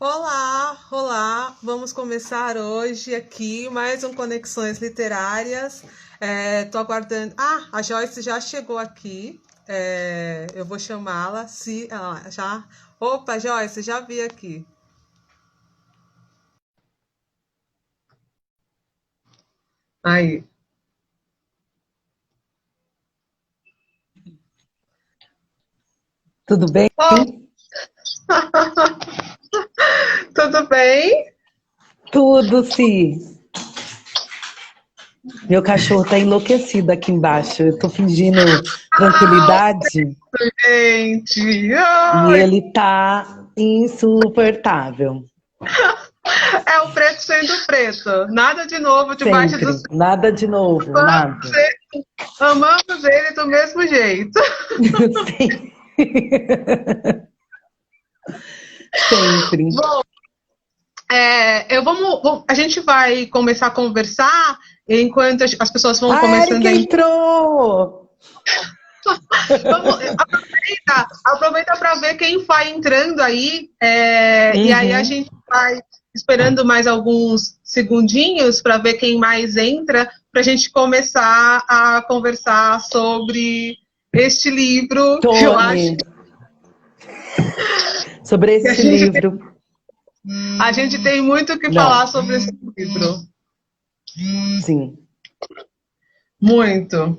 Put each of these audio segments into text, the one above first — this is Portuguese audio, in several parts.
Olá, olá! Vamos começar hoje aqui mais um Conexões Literárias. Tô aguardando. Ah, a Joyce já chegou aqui. Eu vou chamá-la. Se ela já. Opa, Joyce, já vi aqui. Aí. Tudo bem? Oh, tudo bem? Tudo, sim. Meu cachorro tá enlouquecido aqui embaixo. Eu tô fingindo Ah, tranquilidade gente! e Ai, ele tá insuportável. é o preto sendo preto. Nada de novo debaixo do Sempre. céu. Nada de novo, nada. Amamos ele do mesmo jeito. Sim. Sempre. Bom, a gente vai começar a conversar enquanto as pessoas vão A começando Erika a entrar. entrou! Aproveita para ver quem vai entrando aí, e aí a Uhum. gente vai esperando mais alguns segundinhos para ver quem mais entra, para a gente começar a conversar sobre este livro que eu acho Tony, sobre que esse livro. a gente tem muito o que falar Não, sobre esse livro. sim, Muito.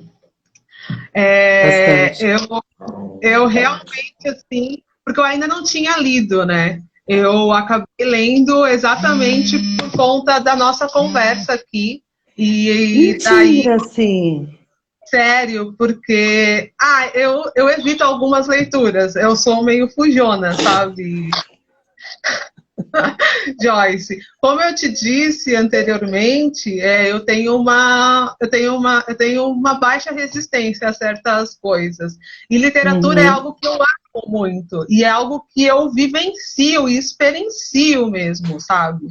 bastante. Eu realmente, assim, porque eu ainda não tinha lido, né? Eu acabei lendo exatamente por conta da nossa conversa aqui. E daí, Mentira, sim. sério, porque eu evito algumas leituras. Eu sou meio fujona, sabe? Joyce, como eu te disse anteriormente, eu tenho uma baixa resistência a certas coisas. E literatura é Uhum. algo que eu amo muito e é algo que eu vivencio e experiencio mesmo, sabe?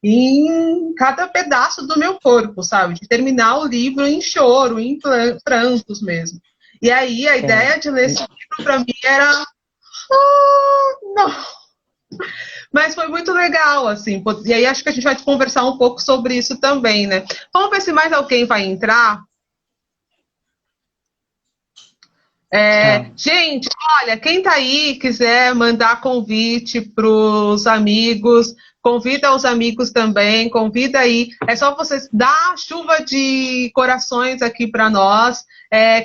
Em cada pedaço do meu corpo, sabe? De terminar o livro em choro, em prantos mesmo. E aí a É. ideia de ler esse livro para mim era, não. Mas foi muito legal, assim. E aí acho que a gente vai conversar um pouco sobre isso também, né? Vamos ver se mais alguém vai entrar. Tá. Gente, olha, quem tá aí quiser mandar convite para os amigos, convida os amigos também, convida aí. É só vocês dar chuva de corações aqui para nós.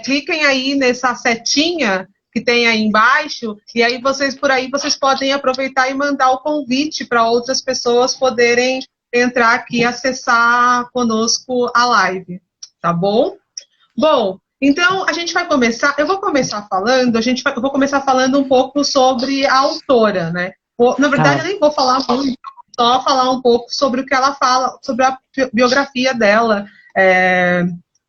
Cliquem aí nessa setinha que tem aí embaixo e aí vocês podem aproveitar e mandar o convite para outras pessoas poderem entrar aqui e acessar conosco a live, tá bom? Bom, então a gente vai começar. Eu vou começar falando. Eu vou começar falando um pouco sobre a autora, né? Na verdade, eu Tá. nem vou falar muito, só falar um pouco sobre o que ela fala, sobre a biografia dela,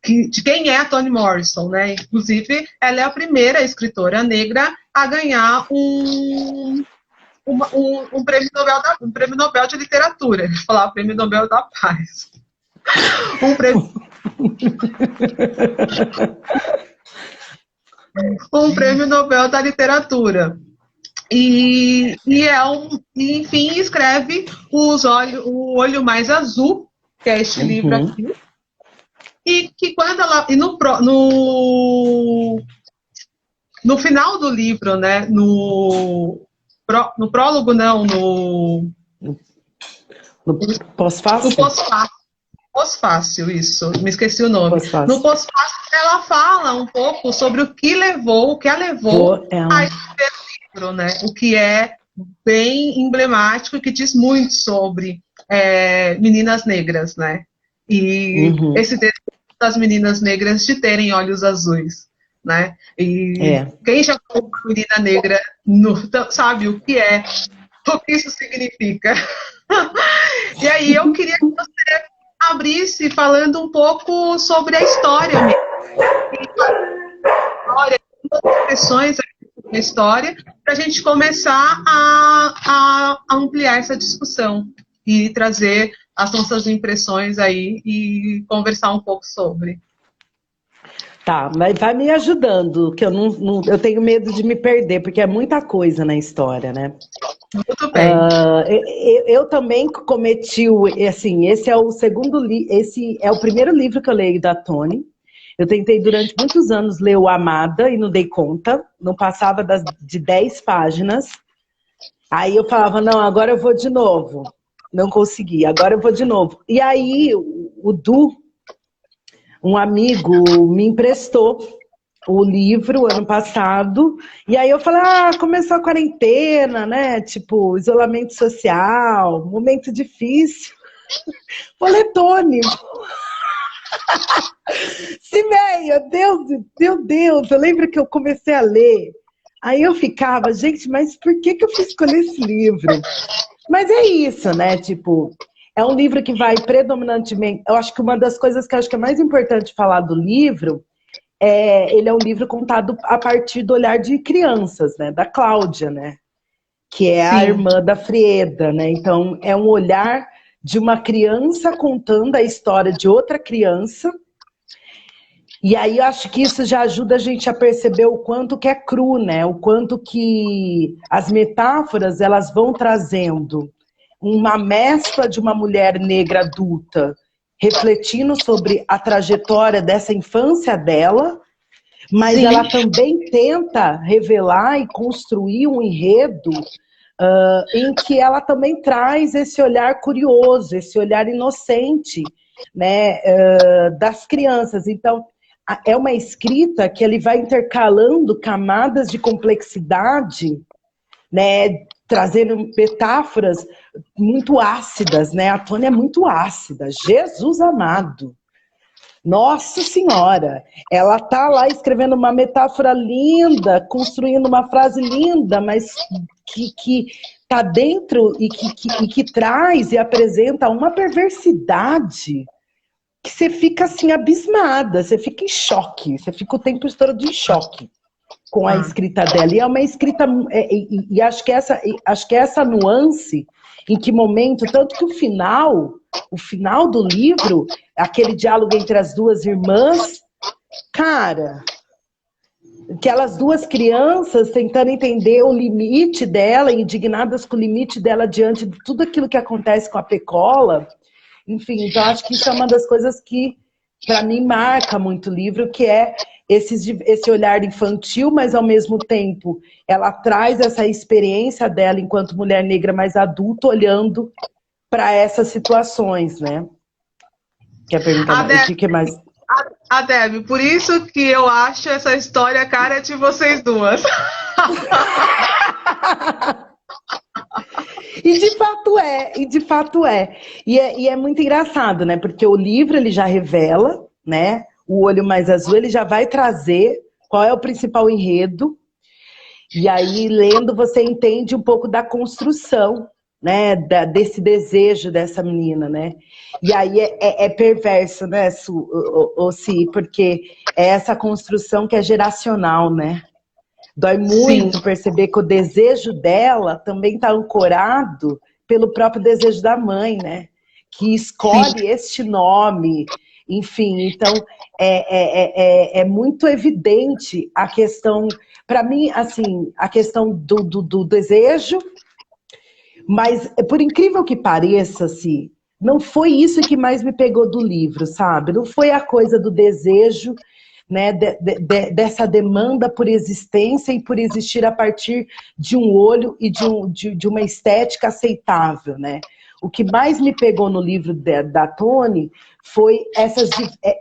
de quem é a Toni Morrison, né? Inclusive, ela é a primeira escritora negra a ganhar um prêmio Nobel de literatura. Vou falar prêmio Nobel da Paz. Um prêmio um prêmio Nobel da Literatura. Enfim, escreve O Olho Mais Azul, que é este livro Uhum. aqui, e que quando ela. E no final do livro, né? No prólogo, não, No no pós-fácil? pós-fácil. Pós-fácil, isso, me esqueci o nome. No Pós-fácil. pós-fácil, ela fala um pouco sobre o que a levou Vou ela. a escrever o livro, né? O que é bem emblemático e que diz muito sobre meninas negras, né? E Uhum. esse desejo das meninas negras de terem olhos azuis, né? E É. quem já foi uma menina negra sabe o que isso significa. E aí eu queria que você abrisse falando um pouco sobre a história mesmo, expressões da história, para a gente começar a ampliar essa discussão e trazer as nossas impressões aí e conversar um pouco sobre. Tá, mas vai me ajudando, que eu não, eu tenho medo de me perder, porque é muita coisa na história, né? Muito bem. Eu também cometi, assim, esse é o esse é o primeiro livro que eu leio da Toni. Eu tentei durante muitos anos ler o Amada e não dei conta, não passava de 10 páginas. Aí eu falava, não, agora eu vou de novo. Não consegui, agora eu vou de novo. E aí o Du, um amigo, me emprestou o livro ano passado, e aí eu falei, começou a quarentena, né? Tipo, isolamento social, momento difícil. Vou ler Toni. Meu Deus, eu lembro que eu comecei a ler. Aí eu ficava, gente, mas por que eu fui escolher esse livro? Mas é isso, né? Tipo, é um livro que vai predominantemente. Eu acho que uma das coisas que eu acho que é mais importante falar do livro ele é um livro contado a partir do olhar de crianças, né? Da Cláudia, né? Que é a Sim. irmã da Frieda, né? Então, é um olhar de uma criança contando a história de outra criança. E aí eu acho que isso já ajuda a gente a perceber o quanto que é cru, né? O quanto que as metáforas elas vão trazendo uma mescla de uma mulher negra adulta refletindo sobre a trajetória dessa infância dela, mas Sim. ela também tenta revelar e construir um enredo em que ela também traz esse olhar curioso, esse olhar inocente, né, das crianças. Então, é uma escrita que ele vai intercalando camadas de complexidade, né, trazendo metáforas muito ácidas, né? A Tônia é muito ácida, Jesus amado. Nossa Senhora, ela tá lá escrevendo uma metáfora linda, construindo uma frase linda, mas que tá dentro e que traz e apresenta uma perversidade que você fica assim abismada, você fica em choque, você fica o tempo todo em choque com a escrita dela. E é uma escrita, e acho que essa nuance, em que momento, tanto que o final do livro, aquele diálogo entre as duas irmãs, cara, aquelas duas crianças tentando entender o limite dela, indignadas com o limite dela diante de tudo aquilo que acontece com a Pecola. Enfim, então acho que isso é uma das coisas que, para mim, marca muito o livro, que é esse olhar infantil, mas ao mesmo tempo ela traz essa experiência dela enquanto mulher negra mais adulta, olhando para essas situações, né? Quer perguntar mais? O que mais? A Deb, por isso que eu acho essa história cara de vocês duas. E de fato é. E é muito engraçado, né? Porque o livro ele já revela, né? O Olho Mais Azul, ele já vai trazer qual é o principal enredo. E aí, lendo, você entende um pouco da construção, né? Desse desejo dessa menina, né? E aí é perverso, né, Si? Porque é essa construção que é geracional, né? Dói Sim. muito perceber que o desejo dela também está ancorado pelo próprio desejo da mãe, né? Que escolhe este nome. Enfim, então é muito evidente a questão, para mim, assim, a questão do desejo, mas por incrível que pareça, assim, não foi isso que mais me pegou do livro, sabe? Não foi a coisa do desejo, né, dessa demanda por existência e por existir a partir de um olho e de uma estética aceitável, né? O que mais me pegou no livro da Toni foi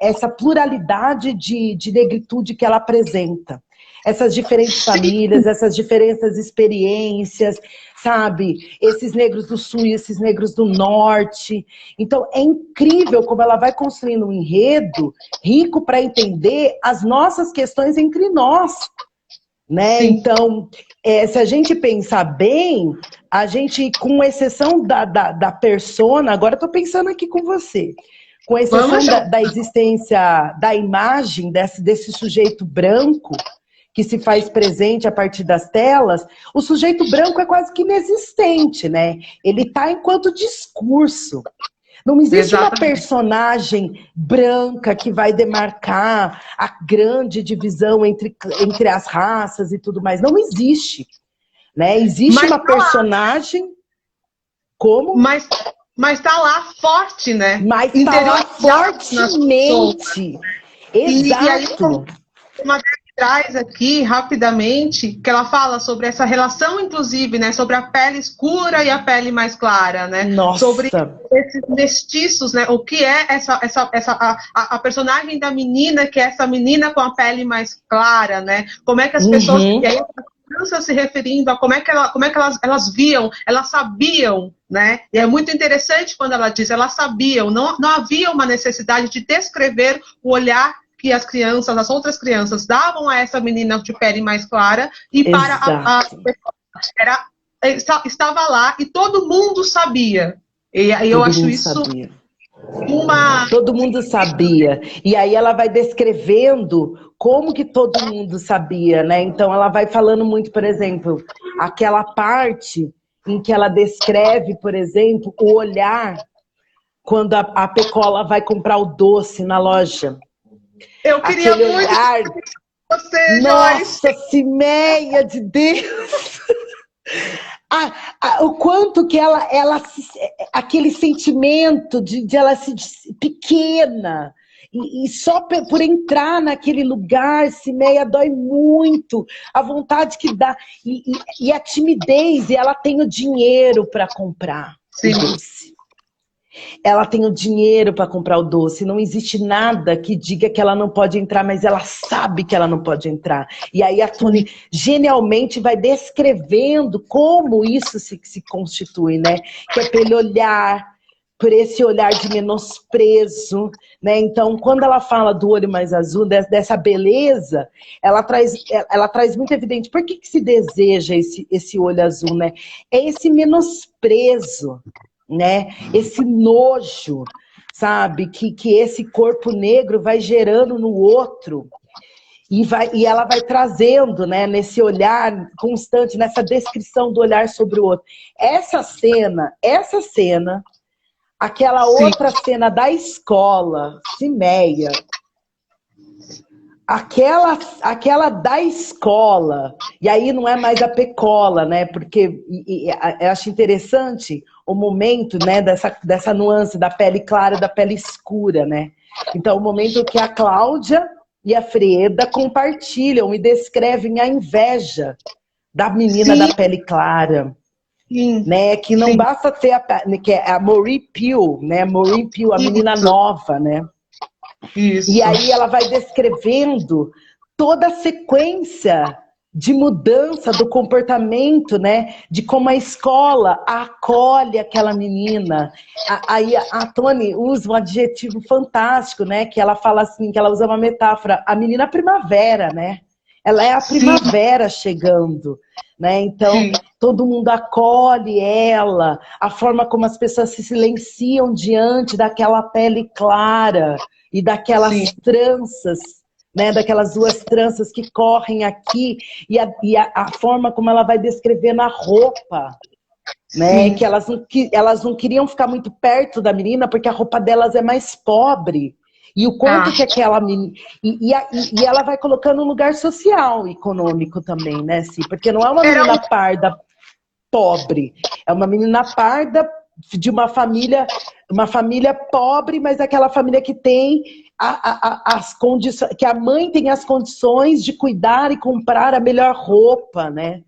essa pluralidade de negritude que ela apresenta. Essas diferentes famílias, essas diferentes experiências, sabe? Esses negros do sul e esses negros do norte. Então, é incrível como ela vai construindo um enredo rico para entender as nossas questões entre nós, né? Sim. Então, se a gente pensar bem, a gente, com exceção da persona, agora eu tô pensando aqui com você, com exceção da existência, da imagem desse sujeito branco, que se faz presente a partir das telas, o sujeito branco é quase que inexistente, né? Ele está enquanto discurso. Não existe uma personagem branca que vai demarcar a grande divisão entre as raças e tudo mais. Não existe. né? Existe Mas uma tá lá. personagem como... Mas tá lá forte, né? Mas tá lá Interiorizado nas pessoas. fortemente. E aí, Exato. uma traz aqui rapidamente que ela fala sobre essa relação, inclusive, né, sobre a pele escura e a pele mais clara, né, sobre Nossa. esses mestiços, né, o que é a personagem da menina, que é essa menina com a pele mais clara, né, como é que as pessoas, e aí as crianças se referindo a como é que elas viam, elas sabiam, né, e é muito interessante quando ela diz, elas sabiam, não havia uma necessidade de descrever o olhar que as crianças, as outras crianças, davam a essa menina de pele mais clara e para Exato. estava lá e todo mundo sabia. E aí eu Todo acho mundo isso sabia. uma... Todo mundo sabia. E aí ela vai descrevendo como que todo mundo sabia, né? Então ela vai falando muito, por exemplo, aquela parte em que ela descreve, por exemplo, o olhar quando a Pecola vai comprar o doce na loja. Eu queria Aquele muito olhar... você, Joyce. Nossa, Cimeia de Deus! O quanto que aquele sentimento de ela se pequena, e só por entrar naquele lugar, Cimeia, dói muito, a vontade que dá, e a timidez, e ela tem o dinheiro para comprar o doce. Ela tem o dinheiro para comprar o doce, não existe nada que diga que ela não pode entrar, mas ela sabe que ela não pode entrar. E aí a Toni genialmente vai descrevendo como isso se constitui, né? Que é pelo olhar, por esse olhar de menosprezo, né? Então, quando ela fala do olho mais azul, dessa beleza, ela traz muito evidente. Por que se deseja esse olho azul, né? É esse menosprezo, né? Esse nojo, sabe? Que esse corpo negro vai gerando no outro. E ela vai trazendo, né, nesse olhar constante, nessa descrição do olhar sobre o outro. Essa cena, aquela outra cena da escola, Cimeia, aquela da escola, e aí não é mais a Pecola, né? Porque eu acho interessante o momento, né, dessa nuance da pele clara e da pele escura, né? Então, o momento que a Cláudia e a Freda compartilham e descrevem a inveja da menina da pele clara. Né, que não basta ter que é a Maureen Peel, né? Maureen Peel, a menina nova, né? Isso. E aí ela vai descrevendo toda a sequência de mudança do comportamento, né? De como a escola acolhe aquela menina. Aí a Toni usa um adjetivo fantástico, né? Que ela fala assim, que ela usa uma metáfora, a menina primavera, né? Ela é a primavera chegando, né? Então, todo mundo acolhe ela, a forma como as pessoas se silenciam diante daquela pele clara e daquelas tranças, né? Daquelas duas tranças que correm aqui, e a forma como ela vai descrevendo a roupa, né? Que elas não queriam ficar muito perto da menina, porque a roupa delas é mais pobre. E o quanto que aquela menina... E ela vai colocando um lugar social, econômico também, né, Cí? Porque não é uma menina parda pobre. É uma menina parda de uma família pobre, mas aquela família que tem as condições... Que a mãe tem as condições de cuidar e comprar a melhor roupa, né?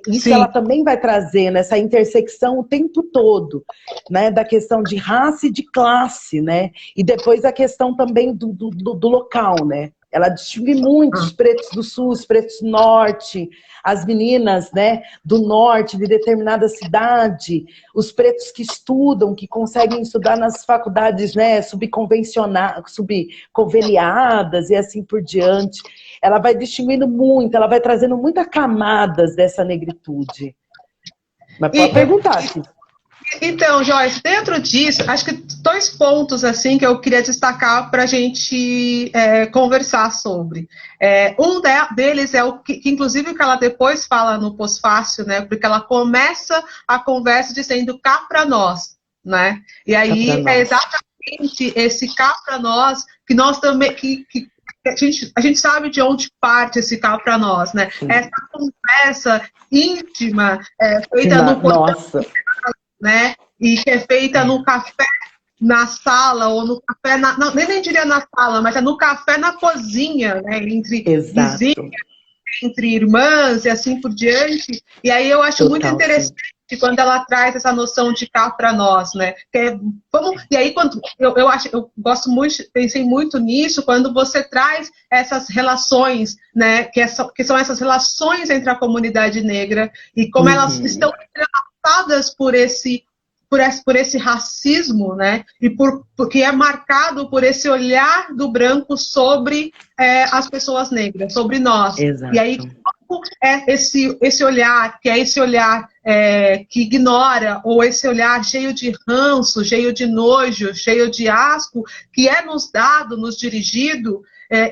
Isso ela também vai trazer nessa intersecção o tempo todo, né, da questão de raça e de classe, né, e depois a questão também do local, né. Ela distingue muito os pretos do sul, os pretos do norte, as meninas, né, do norte, de determinada cidade, os pretos que estudam, que conseguem estudar nas faculdades, né, subconveniadas e assim por diante. Ela vai distinguindo muito, ela vai trazendo muitas camadas dessa negritude. Mas pode perguntar, Cí. Então, Joyce, dentro disso, acho que 2 pontos assim que eu queria destacar para a gente conversar sobre. Um deles é o que, inclusive, o que ela depois fala no pós-fácil, né? Porque ela começa a conversa dizendo cá para nós, né? E aí é exatamente esse cá para nós que nós também, que a gente sabe de onde parte esse Cá Pra Nós, né? Sim. Essa conversa íntima, feita no portão, Nossa. né? E que é feita no café na sala, ou no café, nem diria na sala, mas é no café na cozinha, né? Entre Exato. vizinhos, entre irmãs e assim por diante. E aí eu acho muito interessante quando ela traz essa noção de Cá Pra Nós, né? E aí quando eu gosto muito, pensei muito nisso quando você traz essas relações, né? Que são essas relações entre a comunidade negra e como elas estão entrelaçadas por esse racismo, né? E porque é marcado por esse olhar do branco sobre as pessoas negras, sobre nós. Exato. E aí, como é esse olhar, que é esse olhar que ignora, ou esse olhar cheio de ranço, cheio de nojo, cheio de asco, que é nos dado, nos dirigido,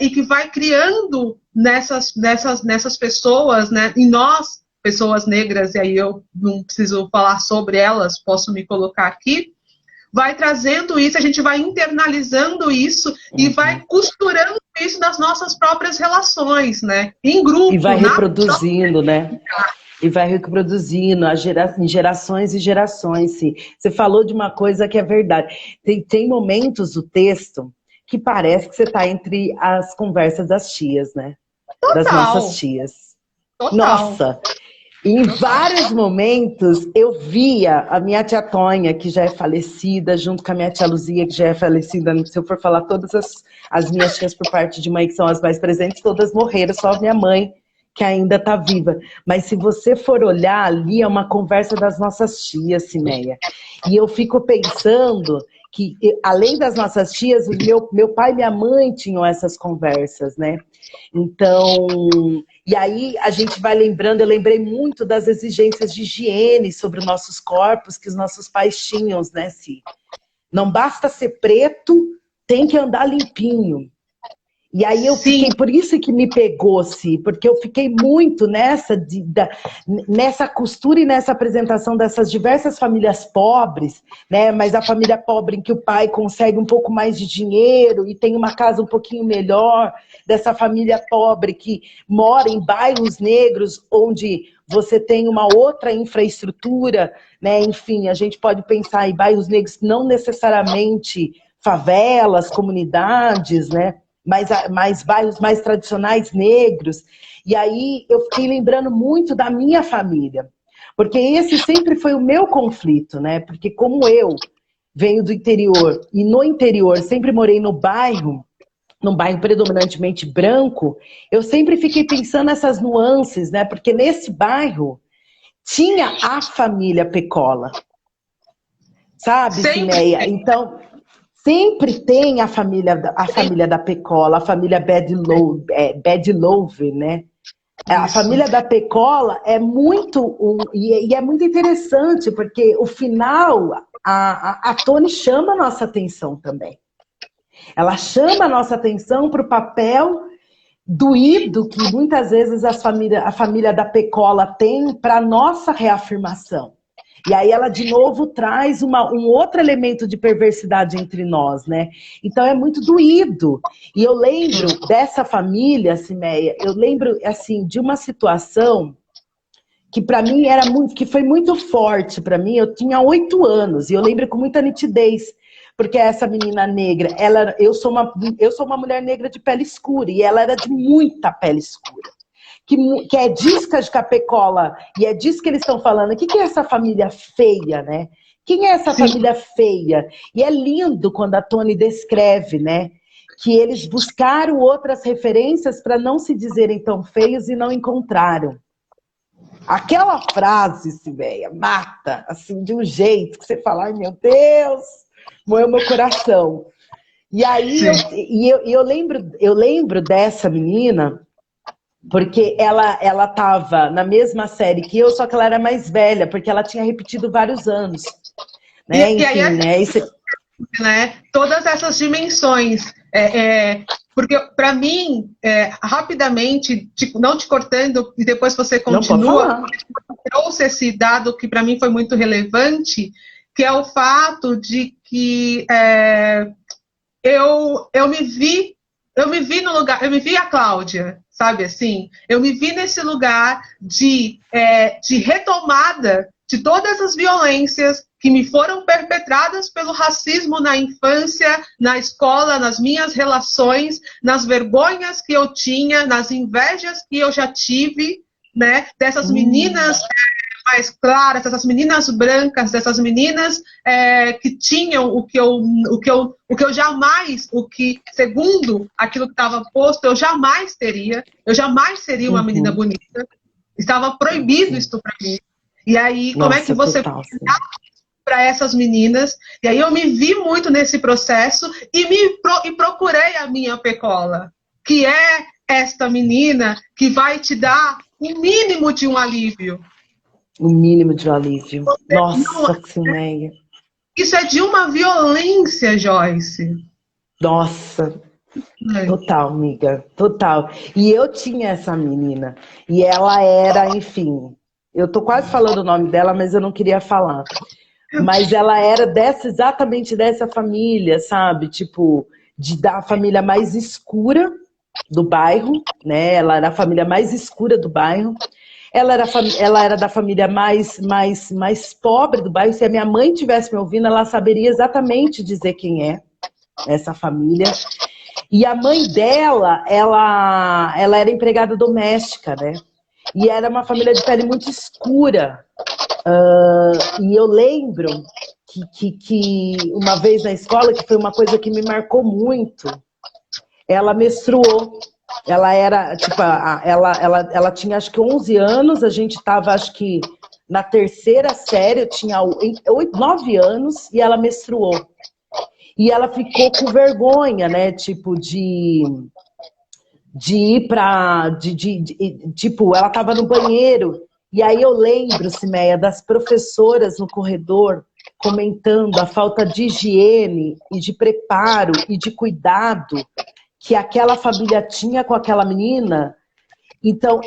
e que vai criando nessas pessoas, né? Em nós, pessoas negras, e aí eu não preciso falar sobre elas, posso me colocar aqui, vai trazendo isso, a gente vai internalizando isso e vai costurando isso nas nossas próprias relações, né? Em grupo. E vai reproduzindo, né? E vai reproduzindo em gerações e gerações, sim. Você falou de uma coisa que é verdade. Tem momentos do texto que parece que você está entre as conversas das tias, né? Total. Das nossas tias. Total. Nossa! Em vários momentos eu via a minha tia Tonha, que já é falecida, junto com a minha tia Luzia, que já é falecida. Se eu for falar todas as minhas tias por parte de mãe, que são as mais presentes, todas morreram, só a minha mãe, que ainda está viva. Mas se você for olhar ali, é uma conversa das nossas tias, Cineia. E eu fico pensando que, além das nossas tias, meu pai e minha mãe tinham essas conversas, né? Então, e aí a gente vai lembrando, eu lembrei muito das exigências de higiene sobre os nossos corpos que os nossos pais tinham, né, Si? Não basta ser preto, tem que andar limpinho. E aí eu fiquei, por isso que me pegou, Si, porque eu fiquei muito nessa costura e nessa apresentação dessas diversas famílias pobres, né? Mas a família pobre em que o pai consegue um pouco mais de dinheiro e tem uma casa um pouquinho melhor, dessa família pobre que mora em bairros negros, onde você tem uma outra infraestrutura, né? Enfim, a gente pode pensar em bairros negros, não necessariamente favelas, comunidades, né? Mas bairros mais tradicionais negros. E aí eu fiquei lembrando muito da minha família, porque esse sempre foi o meu conflito, né? Porque como eu venho do interior, e no interior sempre morei num bairro predominantemente branco, eu sempre fiquei pensando nessas nuances, né? Porque nesse bairro tinha a família Pecola, sabe, Cineia? Então, sempre tem a família da Pecola, a família Bedlove, né? A família da Pecola é muito... E é muito interessante, porque o final, a Toni chama a nossa atenção também. Ela chama a nossa atenção para o papel doído que muitas vezes a família da Pecola tem para a nossa reafirmação. E aí ela de novo traz um outro elemento de perversidade entre nós, né? Então é muito doído. E eu lembro dessa família, Cimeia, eu lembro assim de uma situação que para mim que foi muito forte para mim. Eu tinha 8 anos e eu lembro com muita nitidez, porque essa menina negra, eu sou uma mulher negra de pele escura e ela era de muita pele escura. Que é disso que a Capecola, e é disso que eles estão falando. O que é essa família feia, né? Quem é essa família feia? E é lindo quando a Toni descreve, né? Que eles buscaram outras referências para não se dizerem tão feios e não encontraram. Aquela frase, Cimeia, mata, assim, de um jeito que você fala, ai meu Deus, moeu meu coração. E aí, eu lembro dessa menina, porque ela estava na mesma série que eu, só que ela era mais velha, porque ela tinha repetido vários anos. Né? Enfim, né? Todas essas dimensões. Porque, para mim, rapidamente, não te cortando, e depois você continua, trouxe esse dado que para mim foi muito relevante, que é o fato de que eu me vi eu me vi no lugar, eu me vi a Cláudia, sabe assim? Eu me vi nesse lugar de retomada de todas as violências que me foram perpetradas pelo racismo na infância, na escola, nas minhas relações, nas vergonhas que eu tinha, nas invejas que eu já tive, né? Dessas meninas mais claras, dessas meninas brancas, dessas meninas que tinham o que eu jamais, segundo aquilo que estava posto, eu jamais teria. Eu jamais seria uma menina bonita. Estava proibido isso para mim. E aí, como é que você para essas meninas? E aí eu me vi muito nesse processo e procurei a minha Pecola, que é esta menina que vai te dar o mínimo de um alívio. O mínimo de um alívio. Nossa, Cineia. Isso é de uma violência, Joyce. Nossa. Total, amiga. Total. E eu tinha essa menina. E ela era, enfim... Eu tô quase falando o nome dela, mas eu não queria falar. Mas ela era exatamente dessa família, sabe? Tipo, da família mais escura do bairro, né? Ela era a família mais escura do bairro. Ela era da família mais pobre do bairro. Se a minha mãe tivesse me ouvindo, ela saberia exatamente dizer quem é essa família. E a mãe dela, ela era empregada doméstica, né? E era uma família de pele muito escura. E eu lembro que uma vez na escola, que foi uma coisa que me marcou muito, ela menstruou. Ela era, tipo, ela tinha acho que 11 anos, a gente estava acho que na terceira série, eu tinha 9 anos, e ela menstruou. E ela ficou com vergonha, né, tipo, de ir pra... tipo, ela tava no banheiro, e aí eu lembro, Cimeia, das professoras no corredor comentando a falta de higiene e de preparo e de cuidado que aquela família tinha com aquela menina. Então,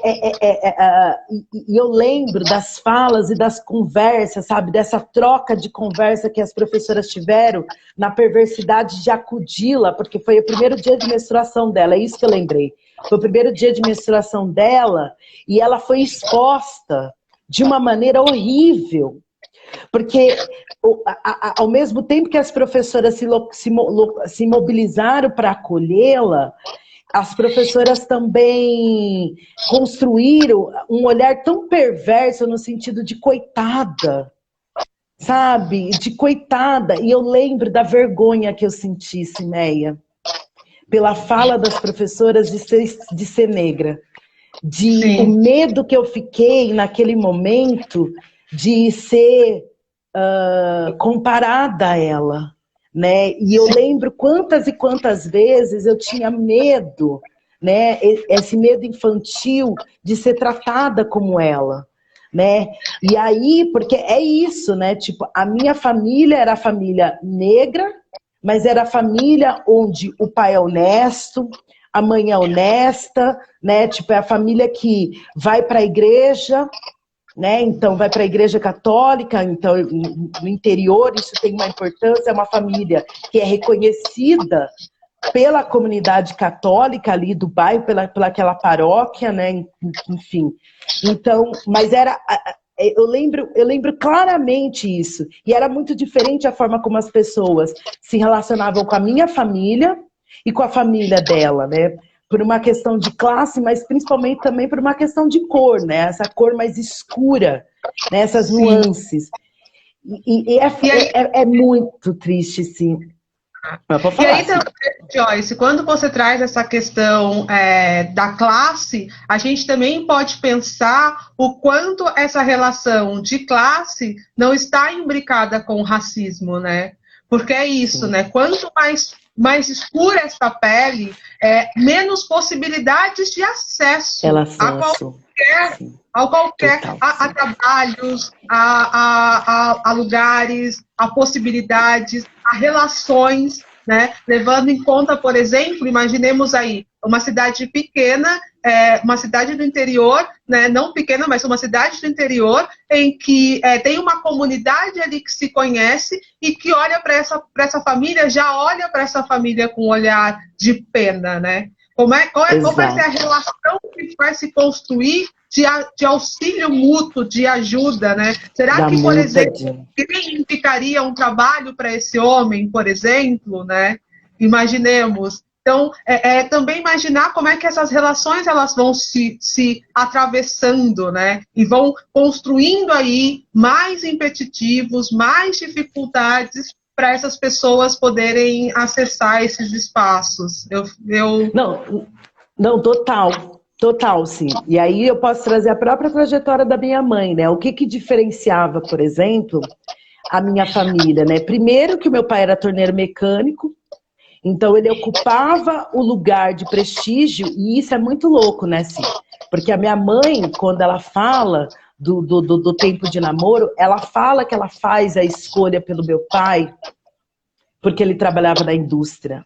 e eu lembro das falas e das conversas, sabe? Dessa troca de conversa que as professoras tiveram na perversidade de acudi-la, porque foi o primeiro dia de menstruação dela, é isso que eu lembrei. Foi o primeiro dia de menstruação dela e ela foi exposta de uma maneira horrível. Porque ao mesmo tempo que as professoras se mobilizaram para acolhê-la, as professoras também construíram um olhar tão perverso no sentido de coitada, sabe? De coitada. E eu lembro da vergonha que eu senti, Cineia, pela fala das professoras de ser negra. O medo que eu fiquei naquele momento de ser comparada a ela. Né? E eu lembro quantas e quantas vezes eu tinha medo, né? Esse medo infantil de ser tratada como ela, né? E aí, porque é isso, né? Tipo, a minha família era a família negra, mas era a família onde o pai é honesto, a mãe é honesta, né? Tipo, é a família que vai para a igreja, né? Então, vai para a igreja católica, então, no interior, isso tem uma importância, é uma família que é reconhecida pela comunidade católica ali do bairro, pela aquela paróquia, né? Enfim. Então, mas eu lembro claramente isso. E era muito diferente a forma como as pessoas se relacionavam com a minha família e com a família dela, né? Por uma questão de classe, mas principalmente também por uma questão de cor, né? Essa cor mais escura, né? Essas nuances. E é muito triste, sim. E aí também, Joyce, quando você traz essa questão da classe, a gente também pode pensar o quanto essa relação de classe não está imbricada com o racismo, né? Porque é isso, né? Quanto mais escura essa pele, menos possibilidades de acesso a trabalhos, a lugares, a possibilidades, a relações, né? Levando em conta, por exemplo, imaginemos aí uma cidade pequena, uma cidade do interior, né? Não pequena, mas uma cidade do interior, em que tem uma comunidade ali que se conhece e que olha para essa família, já olha para essa família com um olhar de pena, né? Qual vai ser a relação que vai se construir de auxílio mútuo, de ajuda, né? Será que, por exemplo, quem indicaria um trabalho para esse homem, por exemplo, né? Imaginemos. Então, também imaginar como é que essas relações elas vão se atravessando, né? E vão construindo aí mais impeditivos, mais dificuldades para essas pessoas poderem acessar esses espaços. Não, total, sim. E aí eu posso trazer a própria trajetória da minha mãe, né? O que diferenciava, por exemplo, a minha família, né? Primeiro que o meu pai era torneiro mecânico, então ele ocupava o lugar de prestígio, e isso é muito louco, né, Sim? Porque a minha mãe, quando ela fala do tempo de namoro, ela fala que ela faz a escolha pelo meu pai porque ele trabalhava na indústria.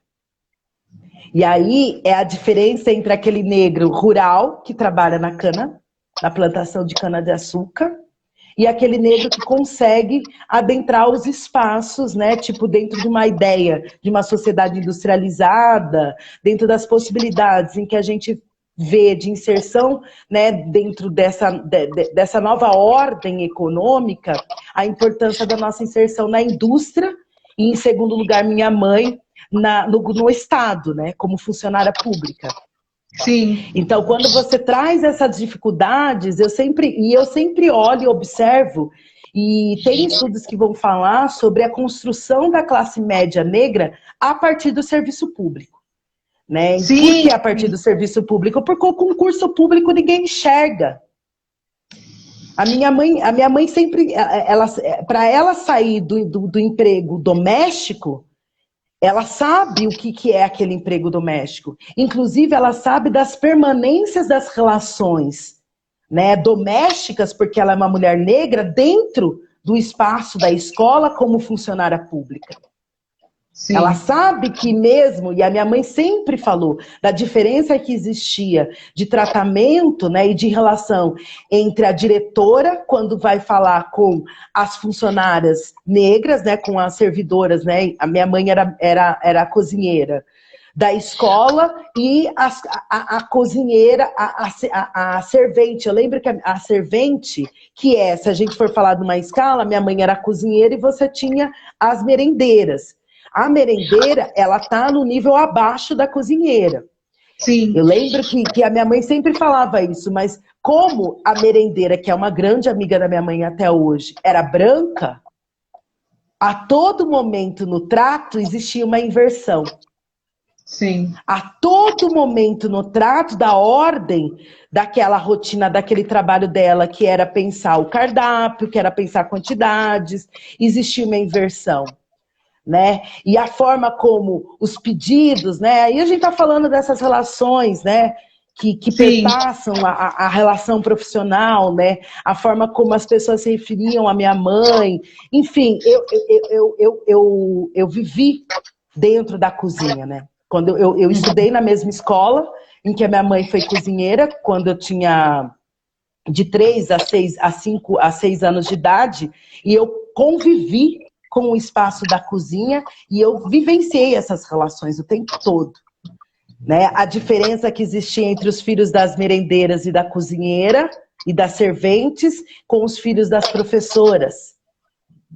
E aí é a diferença entre aquele negro rural que trabalha na plantação de cana-de-açúcar, e aquele negro que consegue adentrar os espaços, né? Tipo, dentro de uma ideia de uma sociedade industrializada, dentro das possibilidades em que a gente vê de inserção, né, dentro dessa nova ordem econômica, a importância da nossa inserção na indústria, e, em segundo lugar, minha mãe no Estado, né, como funcionária pública. Sim. Então, quando você traz essas dificuldades, eu sempre olho e observo, e tem estudos que vão falar sobre a construção da classe média negra a partir do serviço público. Né? Sim. Por que a partir do serviço público? Porque o concurso público ninguém enxerga. A minha mãe sempre, para ela sair do emprego doméstico, ela sabe o que é aquele emprego doméstico. Inclusive, ela sabe das permanências das relações, né, domésticas, porque ela é uma mulher negra, dentro do espaço da escola como funcionária pública. Sim. Ela sabe que mesmo, e a minha mãe sempre falou, da diferença que existia de tratamento, né, e de relação entre a diretora, quando vai falar com as funcionárias negras, né, com as servidoras, né, a minha mãe era cozinheira da escola, e a cozinheira, a servente. Eu lembro que a servente, se a gente for falar de uma escala, minha mãe era cozinheira e você tinha as merendeiras. A merendeira, ela tá no nível abaixo da cozinheira. Sim. Eu lembro que a minha mãe sempre falava isso, mas como a merendeira, que é uma grande amiga da minha mãe até hoje, era branca, a todo momento no trato existia uma inversão. Sim. A todo momento no trato da ordem daquela rotina, daquele trabalho dela, que era pensar o cardápio, que era pensar quantidades, existia uma inversão. Né? E a forma como os pedidos, né? Aí a gente está falando dessas relações, né? Que perpassam a relação profissional, né? A forma como as pessoas se referiam à minha mãe. Enfim, eu vivi dentro da cozinha, né? Quando eu estudei na mesma escola em que a minha mãe foi cozinheira, quando eu tinha de 3 a 6 anos de idade, e eu convivi com o espaço da cozinha, e eu vivenciei essas relações o tempo todo. Né? A diferença que existia entre os filhos das merendeiras e da cozinheira, e das serventes, com os filhos das professoras.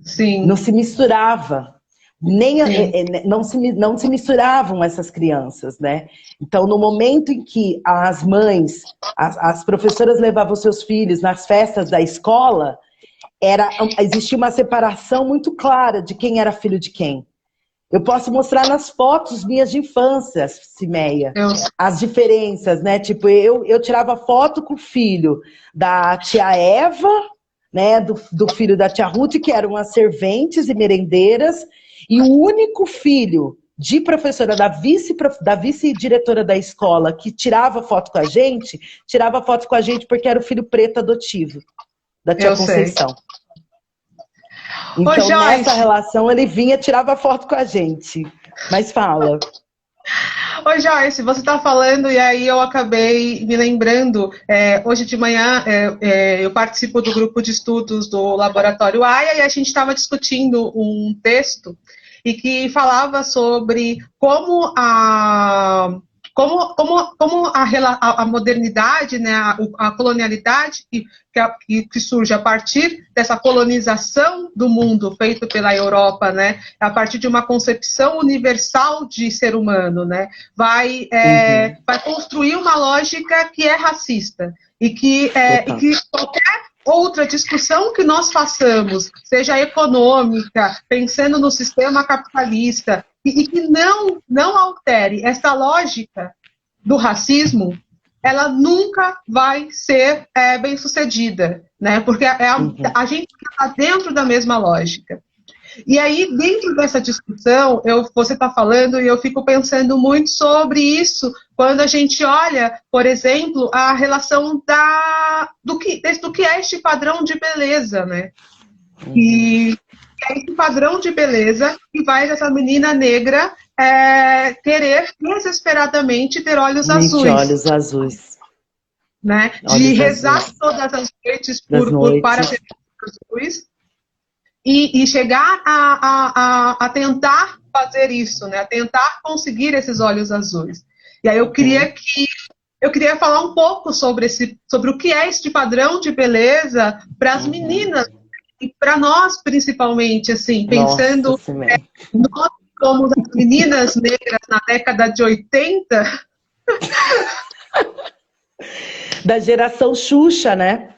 Sim. Não se misturava. Não se misturavam essas crianças, né? Então, no momento em que as mães, as professoras levavam seus filhos nas festas da escola, existia uma separação muito clara de quem era filho de quem. Eu posso mostrar nas fotos minhas de infância, Cimeia, as diferenças, né? Tipo, eu tirava foto com o filho da tia Eva, né? Do filho da tia Ruth, que eram as serventes e merendeiras, e o único filho de professora, da vice-diretora da escola, que tirava foto com a gente porque era o filho preto adotivo da tia Conceição. Então, nessa relação, ele vinha, tirava foto com a gente. Mas fala. Oi, Joyce, você está falando e aí eu acabei me lembrando. Hoje de manhã eu participo do grupo de estudos do Laboratório AIA e a gente estava discutindo um texto e que falava sobre como a modernidade, né, a colonialidade que surge a partir dessa colonização do mundo feito pela Europa, né, a partir de uma concepção universal de ser humano, né, vai construir uma lógica que é racista e que qualquer outra discussão que nós façamos, seja econômica, pensando no sistema capitalista, e que não altere essa lógica do racismo, ela nunca vai ser bem sucedida, né? Porque a gente está dentro da mesma lógica. E aí, dentro dessa discussão, você está falando e eu fico pensando muito sobre isso quando a gente olha, por exemplo, a relação do que é este padrão de beleza, né? E é esse padrão de beleza que faz essa menina negra querer desesperadamente ter olhos azuis. Olhos azuis. Né? De rezar todas as noites para ter olhos azuis. E chegar a tentar fazer isso, né? A tentar conseguir esses olhos azuis. E aí eu queria falar um pouco sobre o que é este padrão de beleza para as meninas e para nós principalmente, assim, pensando nós como as meninas negras na década de 80. Da geração Xuxa, né?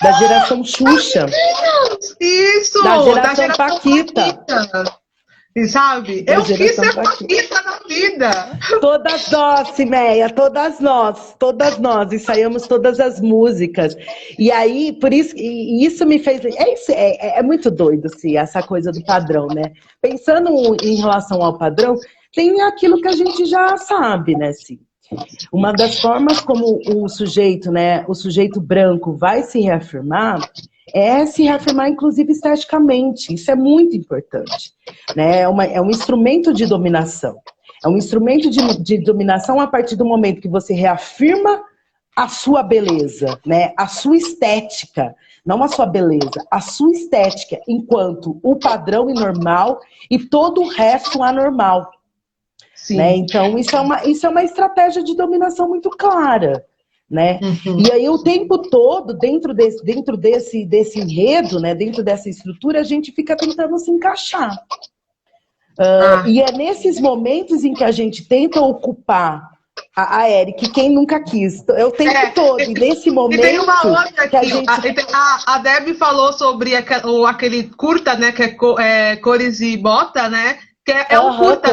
Da geração Xuxa. Isso! Da geração Paquita. E sabe? Eu quis ser Paquita na vida. Todas nós, Cimeia, todas nós ensaiamos todas as músicas. E aí, por isso, e isso me fez. É muito doido, assim, essa coisa do padrão, né? Pensando em relação ao padrão, tem aquilo que a gente já sabe, né, assim. Uma das formas como o sujeito, né, o sujeito branco vai se reafirmar é se reafirmar, inclusive, esteticamente. Isso é muito importante, né? É um instrumento de dominação. É um instrumento de dominação a partir do momento que você reafirma a sua beleza, né? A sua estética, não a sua beleza, a sua estética, enquanto o padrão e normal e todo o resto anormal. Né? Então, isso é uma estratégia de dominação muito clara. Né? E aí, o tempo todo, dentro desse enredo, né? Dentro dessa estrutura, a gente fica tentando se encaixar. E é nesses momentos em que a gente tenta ocupar a Eric, quem nunca quis, é o tempo todo. E nesse momento. E tem uma outra aqui, a Debbie falou sobre aquele curta, né? Que é Cores e Bota, né? Que é um curta,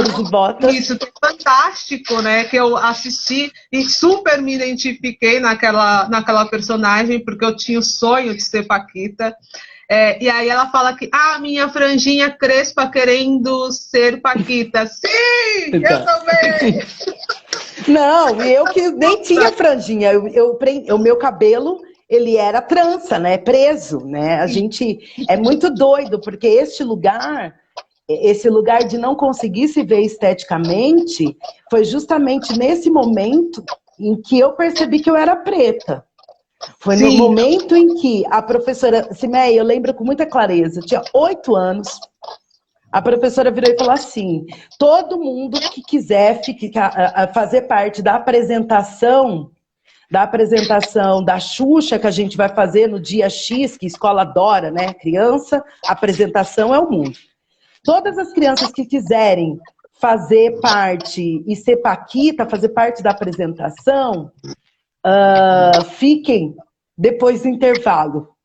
isso, que é fantástico, né? Que eu assisti e super me identifiquei naquela personagem, porque eu tinha o sonho de ser Paquita. E aí ela fala que, minha franjinha crespa querendo ser Paquita. Sim, eu também! Não, eu que nem tinha franjinha, o meu cabelo, ele era trança, né? Preso, né? A gente é muito doido, porque esse lugar de não conseguir se ver esteticamente, foi justamente nesse momento em que eu percebi que eu era preta. Foi no momento em que a professora Cimeia, eu lembro com muita clareza, eu tinha 8 anos, a professora virou e falou assim: todo mundo que quiser fazer parte da apresentação da Xuxa que a gente vai fazer no dia X, que a escola adora, né? Criança, apresentação é o mundo. Todas as crianças que quiserem fazer parte e ser Paquita, fazer parte da apresentação, fiquem depois do intervalo.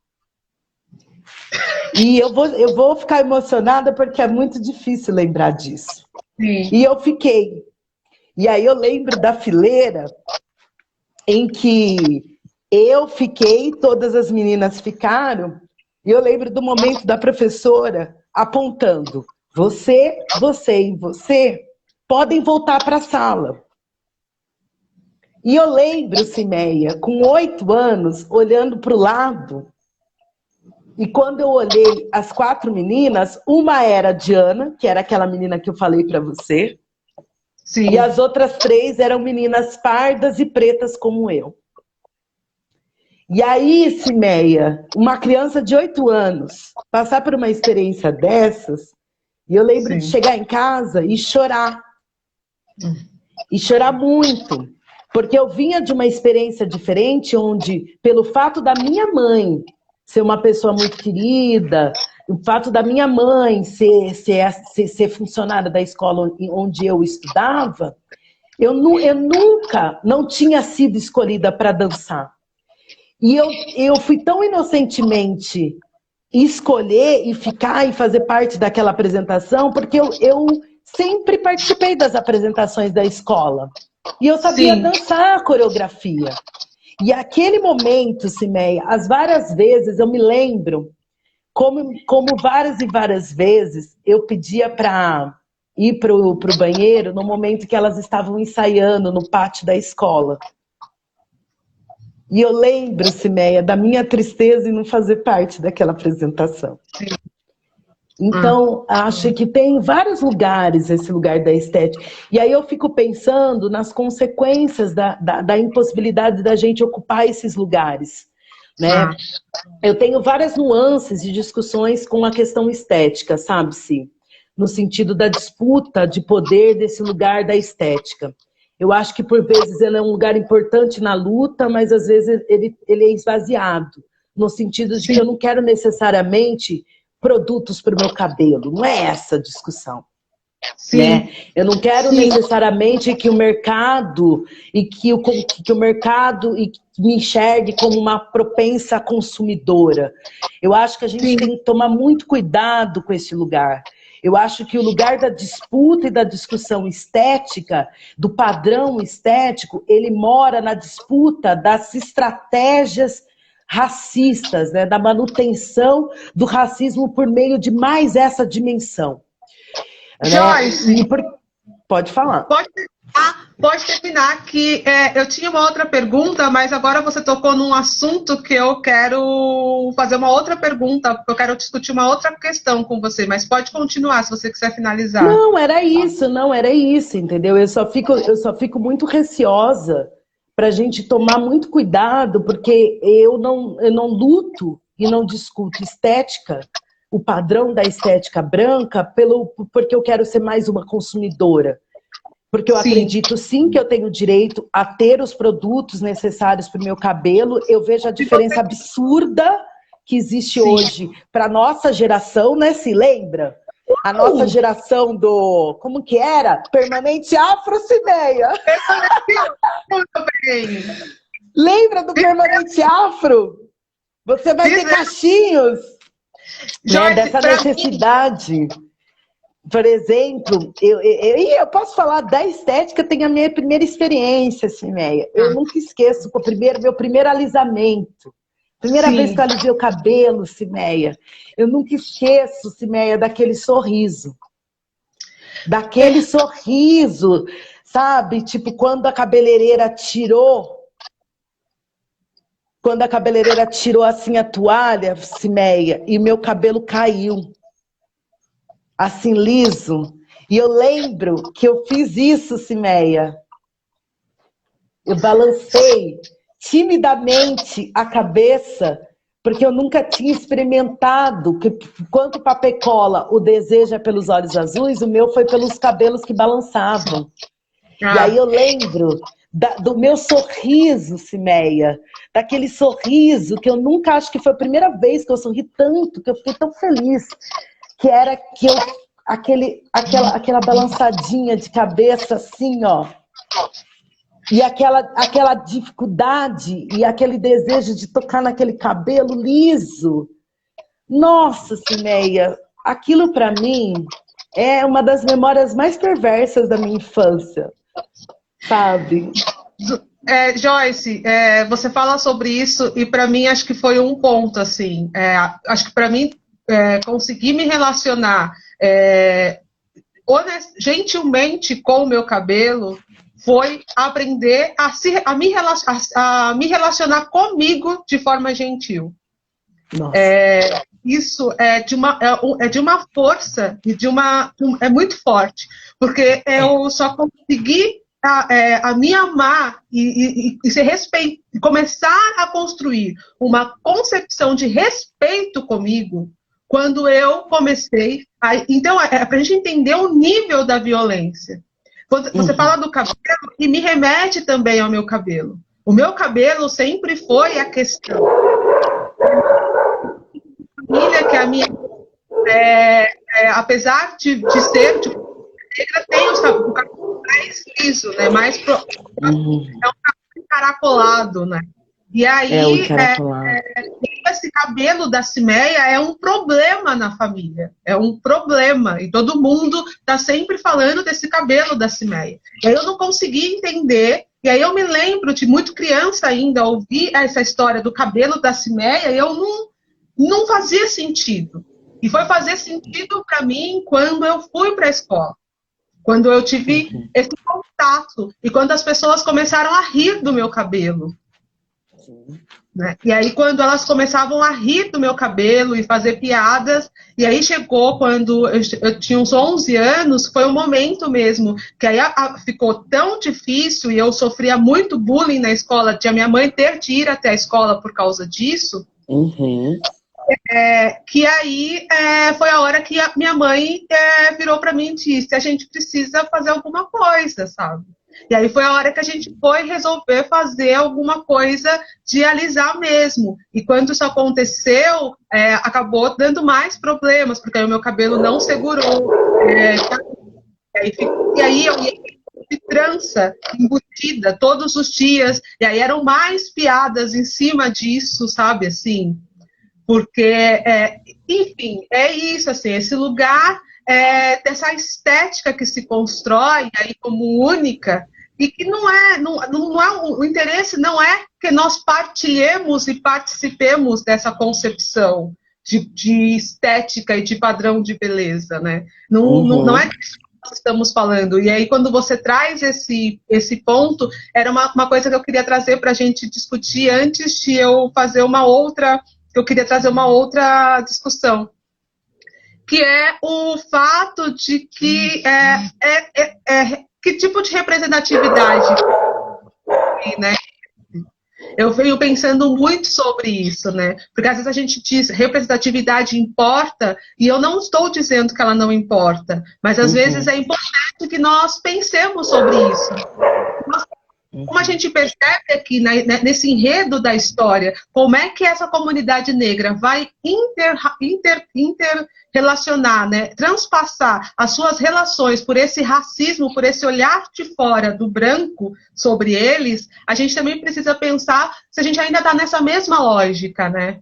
E eu vou ficar emocionada porque é muito difícil lembrar disso. Sim. E eu fiquei. E aí eu lembro da fileira em que eu fiquei, todas as meninas ficaram, e eu lembro do momento da professora apontando: você e você podem voltar para a sala. E eu lembro, Cimeia, com 8 anos, olhando para o lado E quando eu olhei as 4 meninas, uma era a Diana, que era aquela menina que eu falei para você. Sim. E as outras 3 eram meninas pardas e pretas como eu. E aí, Cimeia, uma criança de 8 anos, passar por uma experiência dessas, e eu lembro de chegar em casa e chorar. E chorar muito. Porque eu vinha de uma experiência diferente, onde, pelo fato da minha mãe ser uma pessoa muito querida, o fato da minha mãe ser funcionária da escola onde eu estudava, eu nunca não tinha sido escolhida para dançar. E eu fui tão inocentemente escolher e ficar e fazer parte daquela apresentação, porque eu sempre participei das apresentações da escola. E eu sabia dançar a coreografia. E aquele momento, Cimeia, as várias vezes eu me lembro como várias e várias vezes eu pedia para ir pro banheiro no momento que elas estavam ensaiando no pátio da escola. E eu lembro, Cimeia, da minha tristeza em não fazer parte daquela apresentação. Então, acho que tem vários lugares esse lugar da estética. E aí eu fico pensando nas consequências da impossibilidade da gente ocupar esses lugares, né? Eu tenho várias nuances de discussões com a questão estética, sabe-se? No sentido da disputa de poder desse lugar da estética. Eu acho que, por vezes, ele é um lugar importante na luta, mas, às vezes, ele é esvaziado. No sentido de que eu não quero necessariamente produtos para o meu cabelo. Não é essa a discussão. Né? Eu não quero necessariamente que o mercado me enxergue como uma propensa consumidora. Eu acho que a gente tem que tomar muito cuidado com esse lugar. Eu acho que o lugar da disputa e da discussão estética, do padrão estético, ele mora na disputa das estratégias racistas, né? Da manutenção do racismo por meio de mais essa dimensão. Joyce, né? Pode falar. Pode terminar, que eu tinha uma outra pergunta, mas agora você tocou num assunto que eu quero fazer uma outra pergunta, porque eu quero discutir uma outra questão com você, mas pode continuar se você quiser finalizar. Não, era isso, entendeu? Eu só fico muito receosa para a gente tomar muito cuidado, porque eu não luto e não discuto estética, o padrão da estética branca, porque eu quero ser mais uma consumidora. Porque eu acredito sim que eu tenho direito a ter os produtos necessários para o meu cabelo. Eu vejo a diferença absurda que existe hoje para a nossa geração, né? Se lembra? A nossa geração do... Como que era? Permanente afro, Cimeia. Lembra do permanente afro? Você vai ter cachinhos. Né? Dessa necessidade. Por exemplo, eu posso falar da estética, eu tenho a minha primeira experiência, Cimeia. Eu nunca esqueço meu primeiro alisamento. Primeira vez que eu alisei o cabelo, Cimeia. Eu nunca esqueço, Cimeia, daquele sorriso. Daquele sorriso, sabe? Tipo, quando a cabeleireira tirou assim a toalha, Cimeia, e meu cabelo caiu. Assim, liso. E eu lembro que eu fiz isso, Cimeia. Eu balancei timidamente a cabeça, porque eu nunca tinha experimentado que, quanto Papecola o deseja pelos olhos azuis, o meu foi pelos cabelos que balançavam. E aí eu lembro do meu sorriso, Cimeia, daquele sorriso que eu nunca, acho que foi a primeira vez que eu sorri tanto, que eu fiquei tão feliz, que era que aquela balançadinha de cabeça assim, ó. E aquela dificuldade e aquele desejo de tocar naquele cabelo liso. Nossa, Cimeia, aquilo para mim é uma das memórias mais perversas da minha infância, sabe? Joyce, você fala sobre isso e para mim acho que foi um ponto, assim. Acho que para mim conseguir me relacionar gentilmente com o meu cabelo foi aprender a me relacionar comigo de forma gentil. Nossa. Isso é de uma força e é muito forte, porque eu só consegui a me amar e ser respeito, começar a construir uma concepção de respeito comigo quando eu comecei então para a gente entender o nível da violência. Você fala do cabelo e me remete também ao meu cabelo. O meu cabelo sempre foi a questão. Família que a minha, apesar de ser negra, tem o cabelo mais liso, né? É um cabelo encaracolado, né? E aí, esse cabelo da Cimeia é um problema na família. É um problema. E todo mundo está sempre falando desse cabelo da Cimeia. E aí eu não consegui entender. E aí eu me lembro de muito criança ainda ouvir essa história do cabelo da Cimeia e eu não fazia sentido. E foi fazer sentido para mim quando eu fui para a escola. Quando eu tive esse contato. E quando as pessoas começaram a rir do meu cabelo. Né? E aí quando elas começavam a rir do meu cabelo e fazer piadas, e aí chegou quando eu tinha uns 11 anos, foi um momento mesmo, que aí ficou tão difícil e eu sofria muito bullying na escola, de a minha mãe ter de ir até a escola por causa disso, que aí foi a hora que a minha mãe virou para mim e disse, a gente precisa fazer alguma coisa, sabe? E aí foi a hora que a gente foi resolver fazer alguma coisa de alisar mesmo. E quando isso aconteceu, acabou dando mais problemas, porque aí o meu cabelo não segurou. E aí eu ia de trança, embutida, todos os dias. E aí eram mais piadas em cima disso, sabe, assim. Porque, enfim, é isso, assim, esse lugar... dessa estética que se constrói aí como única e que não é o interesse não é que nós partilhemos e participemos dessa concepção de estética e de padrão de beleza, né? Não é disso que nós estamos falando. E aí quando você traz esse ponto, era uma coisa que eu queria trazer para a gente discutir antes de eu fazer eu queria trazer uma outra discussão, que é o fato de que que tipo de representatividade, né? Eu venho pensando muito sobre isso, né? Porque às vezes a gente diz representatividade importa, e eu não estou dizendo que ela não importa, mas às vezes é importante que nós pensemos sobre isso. Como a gente percebe aqui nesse enredo da história, como é que essa comunidade negra vai interrelacionar, né, transpassar as suas relações por esse racismo, por esse olhar de fora do branco sobre eles, a gente também precisa pensar se a gente ainda está nessa mesma lógica, né?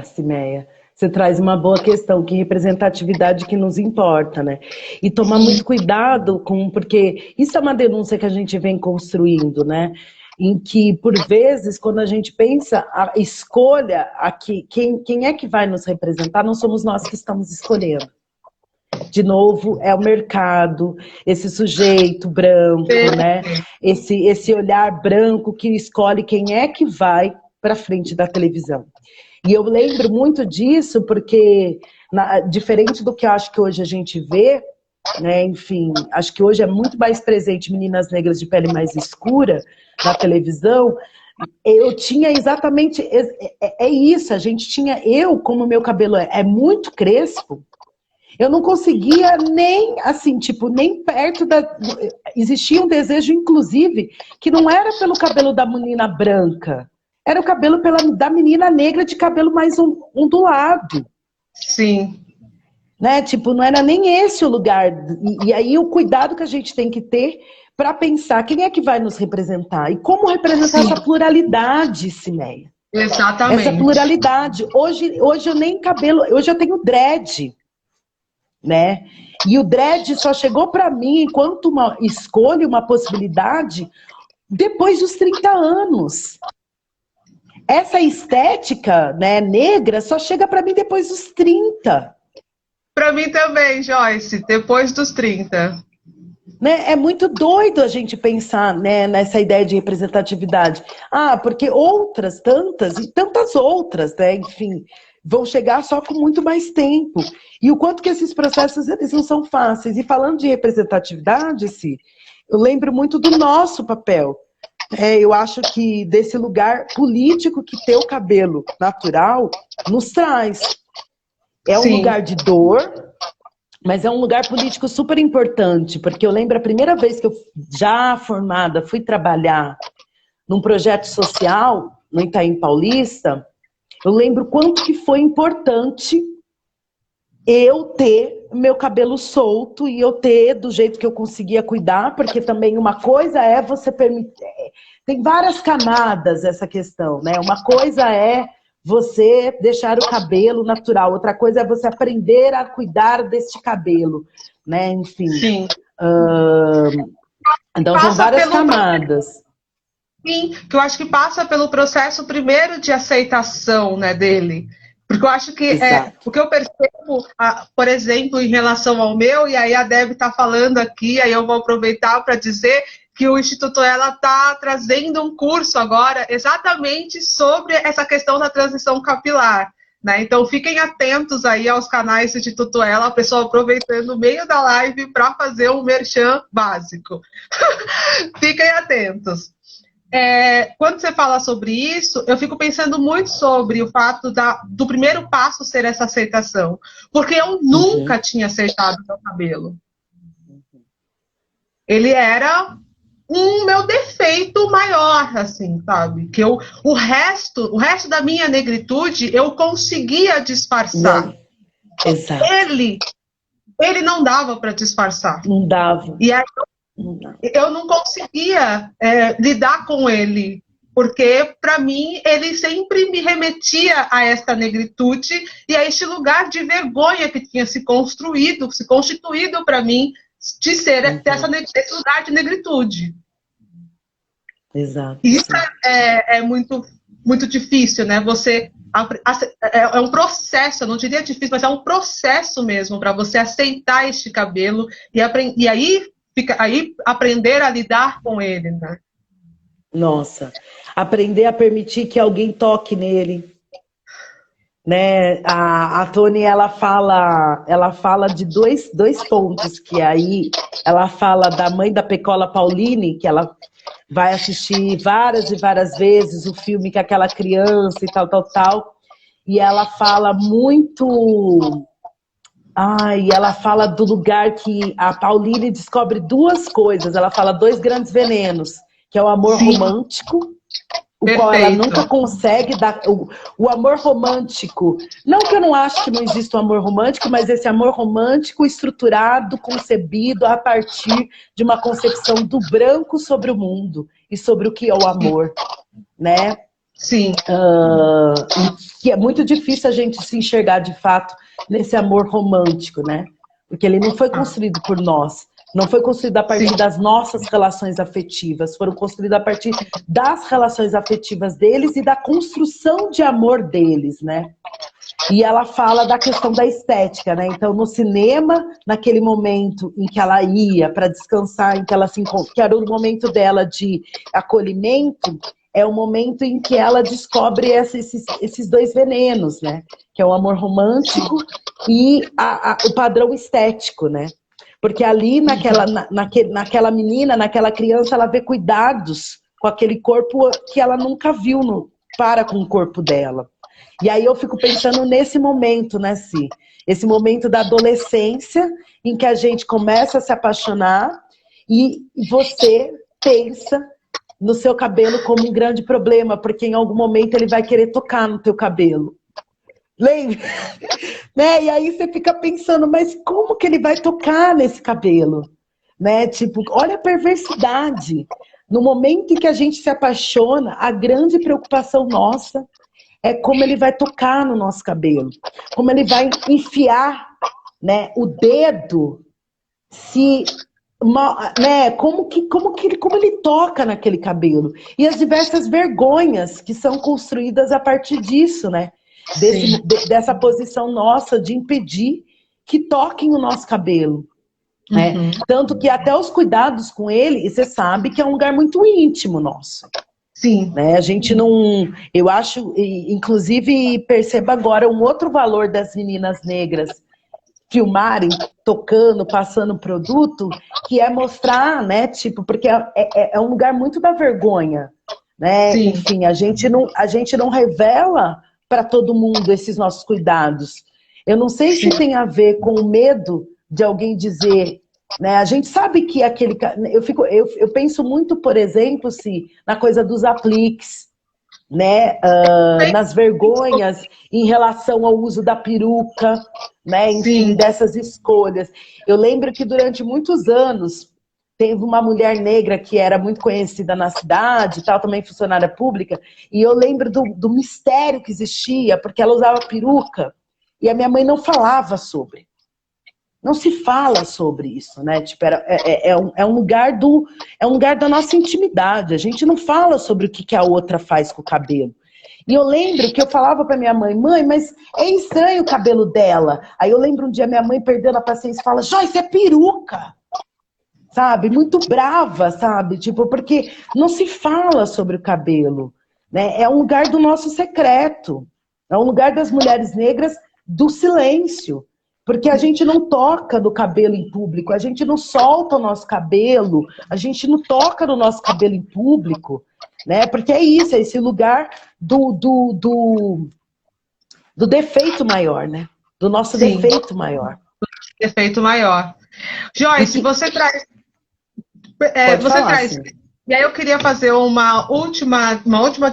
Cimeia. Você traz uma boa questão, que representatividade que nos importa, né? E tomar muito cuidado porque isso é uma denúncia que a gente vem construindo, né? Em que, por vezes, quando a gente pensa a escolha aqui, quem é que vai nos representar, não somos nós que estamos escolhendo. De novo, é o mercado, esse sujeito branco, né? Esse olhar branco que escolhe quem é que vai para frente da televisão. E eu lembro muito disso porque, diferente do que eu acho que hoje a gente vê, né, enfim, acho que hoje é muito mais presente meninas negras de pele mais escura na televisão, eu tinha exatamente, isso, a gente tinha, como meu cabelo é muito crespo, eu não conseguia nem, assim, tipo, nem perto existia um desejo, inclusive, que não era pelo cabelo da menina branca, era o cabelo da menina negra de cabelo mais ondulado. Sim. Né? Tipo, não era nem esse o lugar. E aí o cuidado que a gente tem que ter para pensar quem é que vai nos representar. E como representar essa pluralidade, Cimeia. Exatamente. Essa pluralidade. Hoje eu nem cabelo... Hoje eu tenho dread. Né? E o dread só chegou para mim enquanto uma escolha, uma possibilidade, depois dos 30 anos. Essa estética, né, negra só chega para mim depois dos 30. Para mim também, Joyce, depois dos 30. Né? É muito doido a gente pensar, né, nessa ideia de representatividade. Ah, porque outras, tantas e tantas outras, né, enfim, vão chegar só com muito mais tempo. E o quanto que esses processos eles não são fáceis. E falando de representatividade, eu lembro muito do nosso papel. Eu acho que desse lugar político que ter o cabelo natural nos traz. É um lugar de dor, mas é um lugar político super importante, porque eu lembro a primeira vez que eu, já formada, fui trabalhar num projeto social no Itaim Paulista, eu lembro quanto que foi importante eu ter meu cabelo solto e eu ter do jeito que eu conseguia cuidar, porque também uma coisa é você permitir... Tem várias camadas essa questão, né? Uma coisa é você deixar o cabelo natural, outra coisa é você aprender a cuidar deste cabelo, né? Enfim. Sim. Então são várias camadas. Sim, que eu acho que passa pelo processo primeiro de aceitação, né, dele. Porque eu acho que o que eu percebo, por exemplo, em relação ao meu, e aí a Deb está falando aqui, aí eu vou aproveitar para dizer que o Instituto Ela está trazendo um curso agora exatamente sobre essa questão da transição capilar. Né? Então fiquem atentos aí aos canais do Instituto Ela, a pessoa aproveitando o meio da live para fazer um merchan básico. Fiquem atentos. Quando você fala sobre isso, eu fico pensando muito sobre o fato do primeiro passo ser essa aceitação. Porque eu nunca tinha aceitado meu cabelo. Ele era um meu defeito maior, assim, sabe? Que o resto da minha negritude eu conseguia disfarçar. Exato. Ele não dava para disfarçar. Não dava. E aí eu não conseguia lidar com ele, porque para mim ele sempre me remetia a esta negritude e a este lugar de vergonha que tinha se constituído para mim de ser esse lugar de negritude. Exato. Isso é muito, muito difícil, né? É um processo, eu não diria difícil, mas é um processo mesmo para você aceitar este cabelo e aí aprender a lidar com ele, né? Nossa, aprender a permitir que alguém toque nele, né? A Tony, ela fala de dois pontos, que aí ela fala da mãe da Pecola Pauline, que ela vai assistir várias e várias vezes o filme com aquela criança e tal, e ela fala muito... ela fala do lugar que a Pauline descobre duas coisas. Ela fala 2 grandes venenos, que é o amor romântico, o qual ela nunca consegue dar. O amor romântico, não que eu não acho que não exista um amor romântico, mas esse amor romântico estruturado, concebido a partir de uma concepção do branco sobre o mundo e sobre o que é o amor, né? Sim. Que é muito difícil a gente se enxergar de fato nesse amor romântico, né? Porque ele não foi construído por nós, não foi construído a partir das nossas relações afetivas, foram construídos a partir das relações afetivas deles e da construção de amor deles, né? E ela fala da questão da estética, né? Então, no cinema, naquele momento em que ela ia para descansar, em que ela se encontra, que era o momento dela de acolhimento, é o momento em que ela descobre esses 2 venenos, né? Que é o amor romântico e o padrão estético, né? Porque ali naquela menina, naquela criança, ela vê cuidados com aquele corpo que ela nunca viu para com o corpo dela. E aí eu fico pensando nesse momento, né, Si? Esse momento da adolescência, em que a gente começa a se apaixonar e você pensa no seu cabelo como um grande problema, porque em algum momento ele vai querer tocar no teu cabelo. Lembra? Né? E aí você fica pensando, mas como que ele vai tocar nesse cabelo? Né? Tipo, olha a perversidade. No momento em que a gente se apaixona, a grande preocupação nossa é como ele vai tocar no nosso cabelo. Como ele vai enfiar, né, o dedo, né, como ele toca naquele cabelo. E as diversas vergonhas que são construídas a partir disso, né? Dessa posição nossa de impedir que toquem o nosso cabelo. né? Tanto que até os cuidados com ele, e você sabe que é um lugar muito íntimo nosso. Sim. Né? A gente não... Eu acho, inclusive, perceba agora um outro valor das meninas negras filmarem, tocando, passando produto, que é mostrar, né, tipo, porque é um lugar muito da vergonha, né? Sim. Enfim, a gente não revela para todo mundo esses nossos cuidados. Eu não sei se tem a ver com o medo de alguém dizer, né? A gente sabe que aquele... Eu penso muito, por exemplo, na coisa dos apliques, né? Nas vergonhas em relação ao uso da peruca, né? Enfim, dessas escolhas. Eu lembro que durante muitos anos teve uma mulher negra que era muito conhecida na cidade, tal, também funcionária pública, e eu lembro do mistério que existia, porque ela usava peruca, e a minha mãe não falava sobre. Não se fala sobre isso, né? Tipo, é um lugar da nossa intimidade. A gente não fala sobre o que a outra faz com o cabelo. E eu lembro que eu falava pra minha mãe, mas é estranho o cabelo dela. Aí eu lembro um dia minha mãe perdendo a paciência e fala, Joyce, é peruca. Sabe? Muito brava, sabe? Tipo, porque não se fala sobre o cabelo, né? É um lugar do nosso secreto. É um lugar das mulheres negras do silêncio. Porque a gente não toca no cabelo em público, a gente não solta o nosso cabelo, a gente não toca no nosso cabelo em público, né? Porque é isso, é esse lugar do defeito maior, né? Do nosso defeito maior. Defeito maior. Joyce, você traz... você traz... Sim. E aí eu queria fazer uma última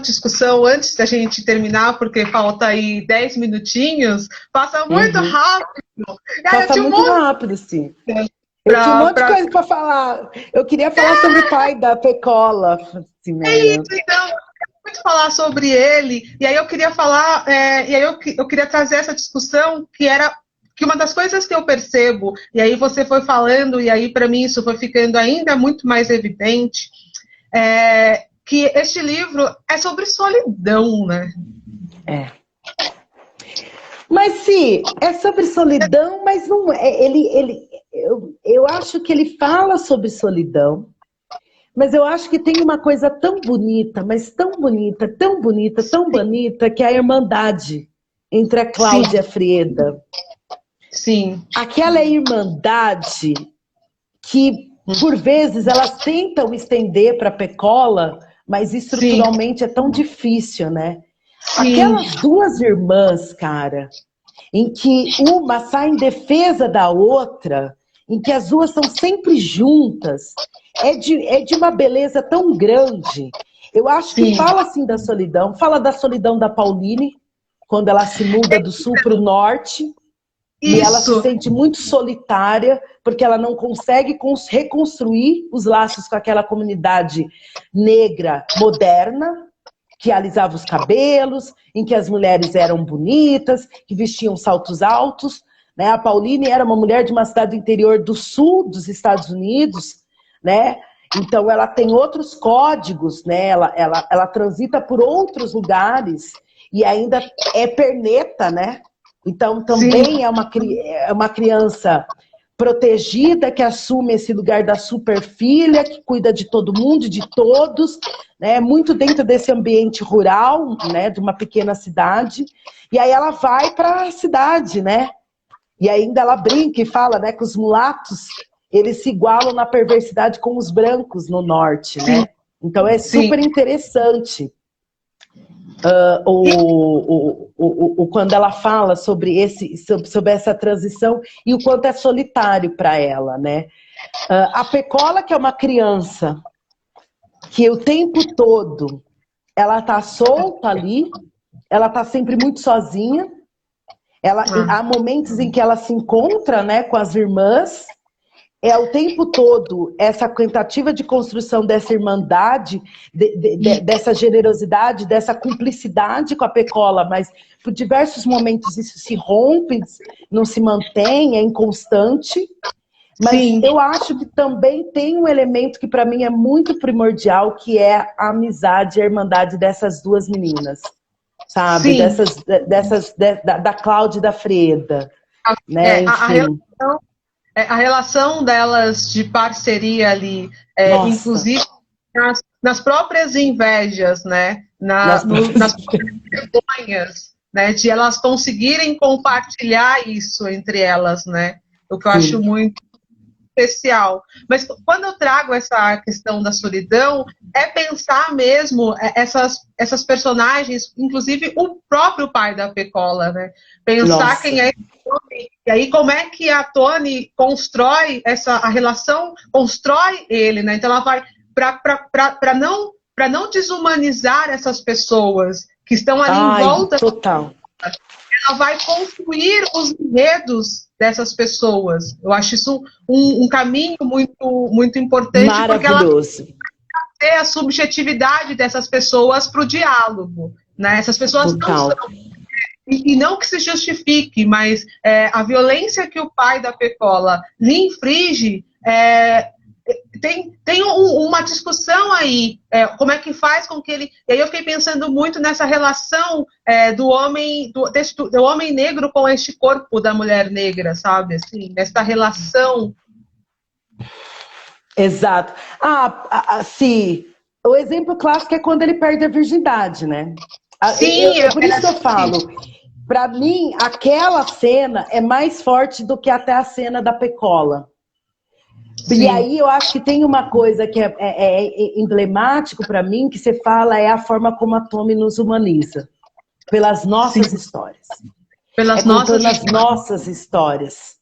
discussão antes da gente terminar, porque falta aí 10 minutinhos. Passa muito rápido. Passa muito rápido, sim. Eu tinha um monte de coisa para falar. Eu queria falar sobre o pai da Pecola. Assim, né? É isso, então. Eu queria muito falar sobre ele. E aí eu queria falar... e aí eu queria trazer essa discussão que uma das coisas que eu percebo, e aí você foi falando, e aí para mim isso foi ficando ainda muito mais evidente, que este livro é sobre solidão, né? Mas sim, é sobre solidão, mas não é. Eu acho que ele fala sobre solidão, mas eu acho que tem uma coisa tão bonita, mas tão bonita, tão bonita, tão bonita, que é a irmandade entre a Cláudia e a Frieda. Sim. Aquela irmandade que, por vezes, elas tentam estender para a Pecola, mas estruturalmente é tão difícil, né? Sim. Aquelas duas irmãs, cara, em que uma sai em defesa da outra, em que as duas estão sempre juntas, é de uma beleza tão grande. Eu acho que fala assim da solidão, fala da solidão da Pauline, quando ela se muda do sul para o norte, e ela se sente muito solitária, porque ela não consegue reconstruir os laços com aquela comunidade negra moderna, que alisava os cabelos, em que as mulheres eram bonitas, que vestiam saltos altos, né? A Pauline era uma mulher de uma cidade do interior do sul dos Estados Unidos, né? Então ela tem outros códigos, né? Ela transita por outros lugares e ainda é perneta, né? Então também é uma criança protegida, que assume esse lugar da superfilha, que cuida de todo mundo, de todos, né? Muito dentro desse ambiente rural, né? De uma pequena cidade. E aí ela vai para a cidade, né? E ainda ela brinca e fala, né, que os mulatos, eles se igualam na perversidade com os brancos no norte, né? Então é super interessante quando ela fala sobre essa transição e o quanto é solitário para ela, né? A Pecola, que é uma criança que o tempo todo ela tá solta ali, ela tá sempre muito sozinha. Há momentos em que ela se encontra, né, com as irmãs. É o tempo todo essa tentativa de construção dessa irmandade, dessa generosidade, dessa cumplicidade com a Pecola, mas por diversos momentos isso se rompe, não se mantém, é inconstante. Mas eu acho que também tem um elemento que para mim é muito primordial, que é a amizade e a irmandade dessas duas meninas, sabe? Da Cláudia e da Frieda. Né? A relação a relação delas de parceria ali, inclusive nas próprias invejas, né? Nas próprias vergonhas, né? De elas conseguirem compartilhar isso entre elas, né? O que eu acho muito especial. Mas quando eu trago essa questão da solidão, é pensar mesmo essas personagens, inclusive o próprio pai da Pecola, né? Pensar quem é esse homem, e aí como é que a Toni constrói a relação, constrói ele, né? Então ela vai para não desumanizar essas pessoas que estão ali em volta. Total. Ela vai construir os enredos dessas pessoas. Eu acho isso um caminho muito, muito importante. Maravilhoso. Porque ela vai ter a subjetividade dessas pessoas para o diálogo. Né? Essas pessoas não são. E não que se justifique, mas a violência que o pai da Pecola lhe inflige tem uma discussão aí, como é que faz com que ele... E aí eu fiquei pensando muito nessa relação do homem negro com este corpo da mulher negra, sabe? Assim, nessa relação. Exato. Sim. O exemplo clássico é quando ele perde a virgindade, né? Sim, por isso que eu falo. Para mim, aquela cena é mais forte do que até a cena da Pecola. Sim. E aí eu acho que tem uma coisa que é emblemático para mim, que você fala, é a forma como a Toni nos humaniza. Pelas nossas histórias. Pelas nossas histórias.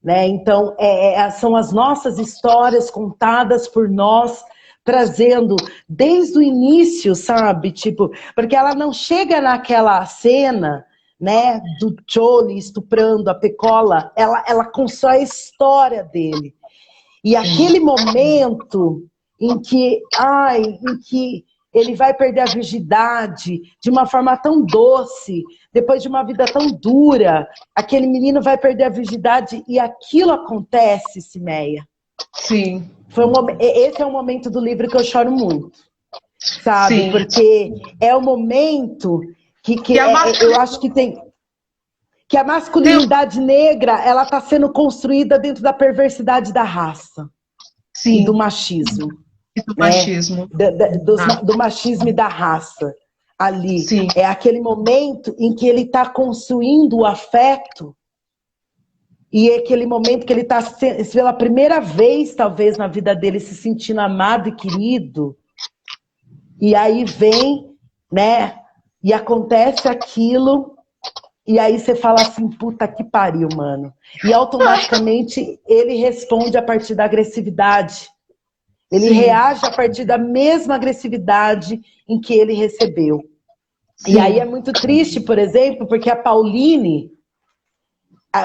Né? Então, são as nossas histórias contadas por nós, trazendo desde o início, sabe? Tipo, porque ela não chega naquela cena, né, do Chole estuprando a Pecola, ela constrói a história dele. E aquele momento em que ele vai perder a virgindade de uma forma tão doce, depois de uma vida tão dura, aquele menino vai perder a virgindade e aquilo acontece, Cimeia. Sim. Esse é um momento do livro que eu choro muito, sabe? Sim. Porque é o momento que eu acho que tem... Que a masculinidade negra, ela está sendo construída dentro da perversidade da raça. Sim. E do machismo. E do machismo. Do machismo e da raça. Ali. Sim. É aquele momento em que ele está construindo o afeto. E é aquele momento que ele está, pela primeira vez, talvez, na vida dele, se sentindo amado e querido. E aí vem, né? E acontece aquilo... E aí você fala assim, puta que pariu, mano. E automaticamente ele responde a partir da agressividade. Ele reage a partir da mesma agressividade em que ele recebeu. Sim. E aí é muito triste, por exemplo, porque a Pauline,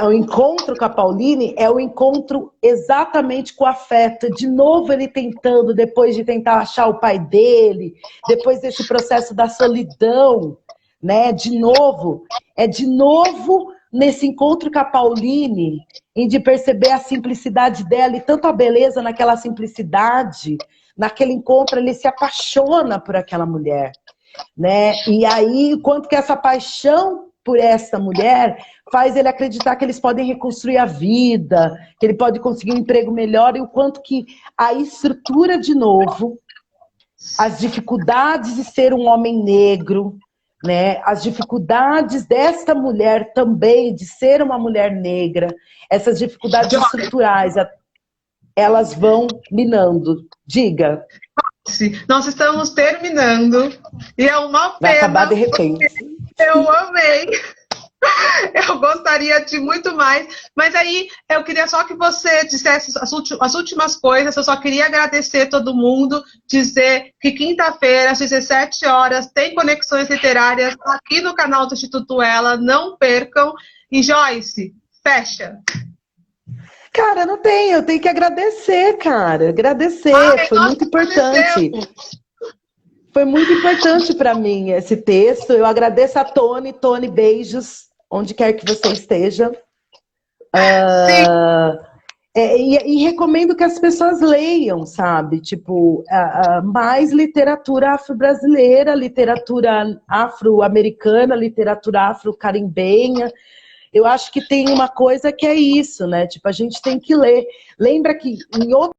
o encontro com a Pauline é o encontro exatamente com o afeto. De novo ele tentando, depois de tentar achar o pai dele, depois desse processo da solidão, né? De novo nesse encontro com a Pauline, em de perceber a simplicidade dela e tanto a beleza naquela simplicidade, naquele encontro ele se apaixona por aquela mulher, né? E aí, o quanto que essa paixão por essa mulher faz ele acreditar que eles podem reconstruir a vida, que ele pode conseguir um emprego melhor, e o quanto que a estrutura de novo, as dificuldades de ser um homem negro, né? As dificuldades desta mulher também, de ser uma mulher negra, essas dificuldades estruturais, elas vão minando. Diga. Nós estamos terminando e é uma pena. Vai acabar de repente. Eu amei. Eu gostaria de muito mais, mas aí eu queria só que você dissesse as últimas coisas. Eu só queria agradecer todo mundo, dizer que quinta-feira, às 17 horas, tem Conexões Literárias aqui no canal do Instituto Ela, não percam. E Joyce, fecha. Cara, não tem, eu tenho que agradecer, cara. Agradecer, foi muito importante. Foi muito importante para mim esse texto. Eu agradeço a Toni. Toni, beijos, onde quer que você esteja. E recomendo que as pessoas leiam, sabe? Tipo, mais literatura afro-brasileira, literatura afro-americana, literatura afro-carimbenha. eu acho que tem uma coisa que é isso, né? Tipo, a gente tem que ler. Lembra que em outro